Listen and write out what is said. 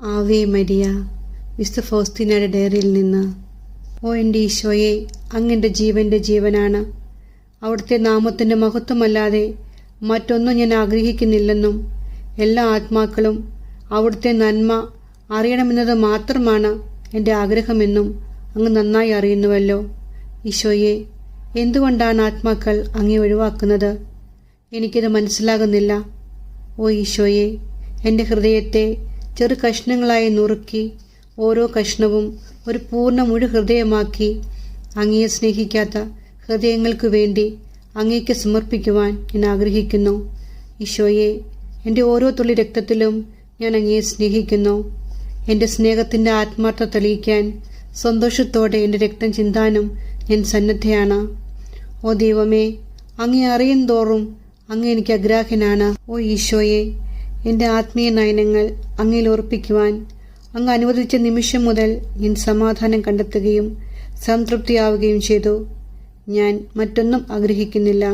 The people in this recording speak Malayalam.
Ave Maria. വിശുദ്ധ ഫൗസ്തീനയുടെ ഡയറിയിൽ നിന്ന്. ഓ എൻ്റെ ഈശോയെ, അങ്ങെൻ്റെ ജീവൻ്റെ ജീവനാണ്. അവിടുത്തെ നാമത്തിൻ്റെ മഹത്വമല്ലാതെ മറ്റൊന്നും ഞാൻ ആഗ്രഹിക്കുന്നില്ലെന്നും എല്ലാ ആത്മാക്കളും അവിടുത്തെ നന്മ അറിയണമെന്നത് മാത്രമാണ് എൻ്റെ ആഗ്രഹമെന്നും അങ്ങ് നന്നായി അറിയുന്നുവല്ലോ. ഈശോയെ, എന്തുകൊണ്ടാണ് ആത്മാക്കൾ അങ്ങേ ഒഴിവാക്കുന്നത്? എനിക്കിത് മനസ്സിലാകുന്നില്ല. ഓ ഈശോയെ, എൻ്റെ ഹൃദയത്തെ ചെറു കഷ്ണങ്ങളായി നുറുക്കി ഓരോ കഷ്ണവും ഒരു പൂർണ്ണ മുഴു ഹൃദയമാക്കി അങ്ങയെ സ്നേഹിക്കാത്ത ഹൃദയങ്ങൾക്ക് വേണ്ടി അങ്ങേക്ക് സമർപ്പിക്കുവാൻ ഞാൻ ആഗ്രഹിക്കുന്നു. ഈശോയെ, എൻ്റെ ഓരോ തുള്ളി രക്തത്തിലും ഞാൻ അങ്ങയെ സ്നേഹിക്കുന്നു. എൻ്റെ സ്നേഹത്തിൻ്റെ ആത്മാർത്ഥത തെളിയിക്കാൻ സന്തോഷത്തോടെ എൻ്റെ രക്തം ചിന്താനും ഞാൻ സന്നദ്ധയാണ്. ഓ ദൈവമേ, അങ്ങേ അറിയും തോറും അങ്ങ് എനിക്ക് അഗ്രാഹ്യനാണ്. ഓ ഈശോയെ, എൻ്റെ ആത്മീയ നയനങ്ങൾ അങ്ങയിൽ ഉറപ്പിക്കുവാൻ അങ്ങ് അനുവദിച്ച നിമിഷം മുതൽ ഞാൻ സമാധാനം കണ്ടെത്തുകയും സംതൃപ്തിയാവുകയും ചെയ്തു. ഞാൻ മറ്റൊന്നും ആഗ്രഹിക്കുന്നില്ല.